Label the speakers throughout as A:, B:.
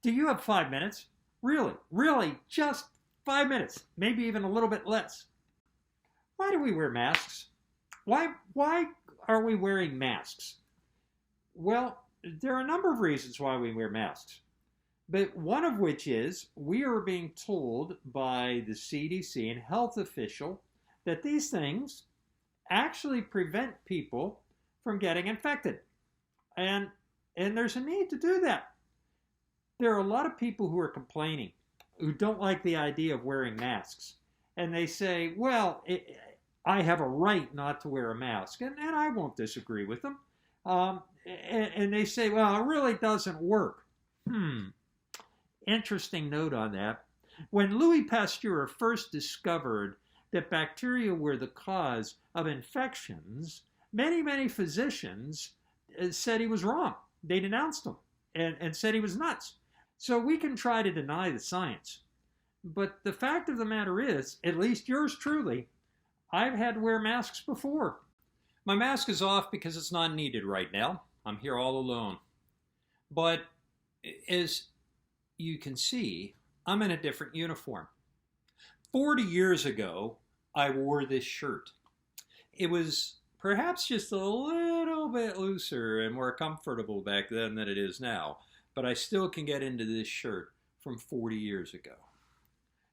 A: Do you have 5 minutes? Really, really, just 5 minutes, maybe even a little bit less. Why do we wear masks? Why are we wearing masks? Well, there are a number of reasons why we wear masks. But one of which is we are being told by the CDC and health official that these things actually prevent people from getting infected. And there's a need to do that. There are a lot of people who are complaining, who don't like the idea of wearing masks. And they say, well, I have a right not to wear a mask. And I won't disagree with them. And they say, well, it really doesn't work. Interesting note on that. When Louis Pasteur first discovered that bacteria were the cause of infections, many physicians said he was wrong. They denounced him and said he was nuts. So we can try to deny the science. But the fact of the matter is, at least yours truly, I've had to wear masks before. My mask is off because it's not needed right now. I'm here all alone. But as you can see, I'm in a different uniform. 40 years ago, I wore this shirt. It was perhaps just a little bit looser and more comfortable back then than it is now, but I still can get into this shirt from 40 years ago.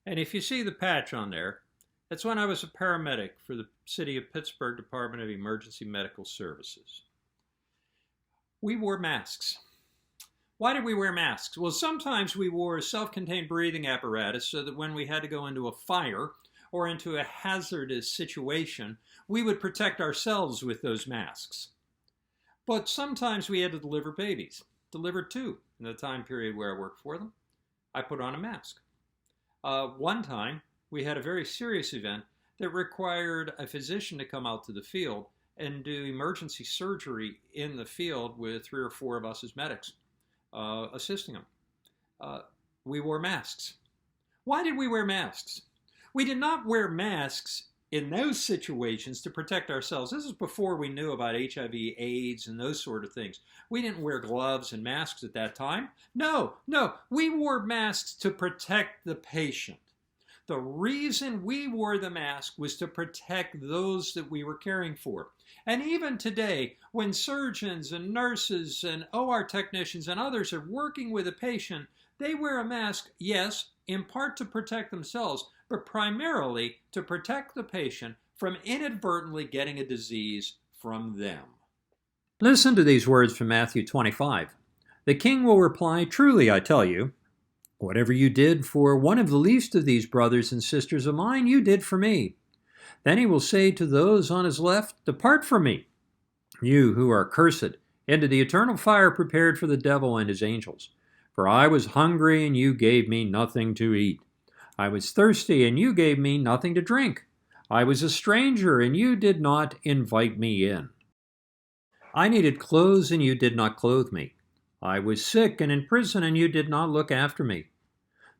A: And if you see the patch on there, that's when I was a paramedic for the City of Pittsburgh Department of Emergency Medical Services. We wore masks. Why did we wear masks? Well, sometimes we wore a self-contained breathing apparatus so that when we had to go into a fire or into a hazardous situation, we would protect ourselves with those masks. But sometimes we had to deliver babies. Delivered two in the time period where I worked for them. I put on a mask. One time, we had a very serious event that required a physician to come out to the field and do emergency surgery in the field with 3 or 4 of us as medics assisting them. We wore masks. Why did we wear masks? We did not wear masks in those situations to protect ourselves. This is before we knew about HIV, AIDS, and those sort of things. We didn't wear gloves and masks at that time. No, we wore masks to protect the patient. The reason we wore the mask was to protect those that we were caring for. And even today, when surgeons and nurses and OR technicians and others are working with a patient, they wear a mask, yes, in part to protect themselves, but primarily to protect the patient from inadvertently getting a disease from them. Listen to these words from Matthew 25. The king will reply, "Truly, I tell you, whatever you did for one of the least of these brothers and sisters of mine, you did for me." Then he will say to those on his left, "Depart from me, you who are cursed, into the eternal fire prepared for the devil and his angels. For I was hungry, and you gave me nothing to eat. I was thirsty, and you gave me nothing to drink. I was a stranger, and you did not invite me in. I needed clothes, and you did not clothe me. I was sick and in prison, and you did not look after me."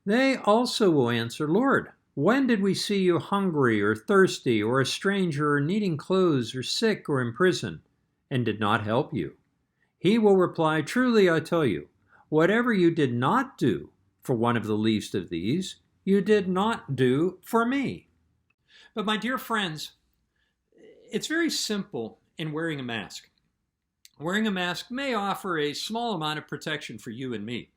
A: They also will answer, "Lord, when did we see you hungry or thirsty or a stranger or needing clothes or sick or in prison and did not help you?" He will reply, "Truly I tell you, whatever you did not do for one of the least of these, you did not do for me." But my dear friends, it's very simple in wearing a mask. Wearing a mask may offer a small amount of protection for you and me.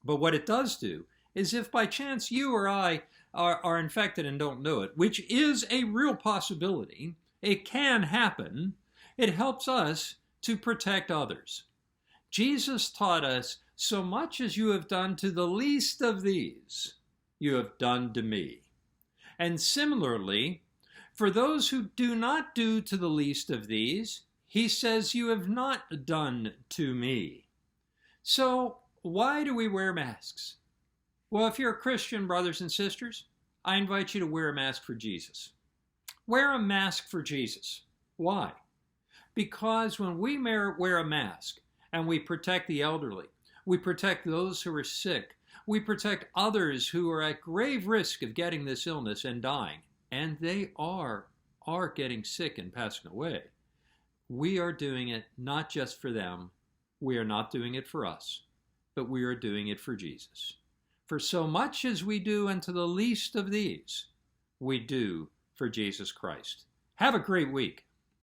A: But what it does do is if by chance you or I are infected and don't know it, which is a real possibility, it can happen, it helps us to protect others. Jesus taught us, "So much as you have done to the least of these, you have done to me." And similarly, for those who do not do to the least of these, he says, "You have not done to me." So why do we wear masks? Well, if you're a Christian, brothers and sisters, I invite you to wear a mask for Jesus. Wear a mask for Jesus. Why? Because when we wear a mask and we protect the elderly, we protect those who are sick, we protect others who are at grave risk of getting this illness and dying, and they are getting sick and passing away. We are doing it not just for them. We are not doing it for us. but we are doing it for Jesus. For so much as we do unto the least of these, we do for Jesus Christ. Have a great week.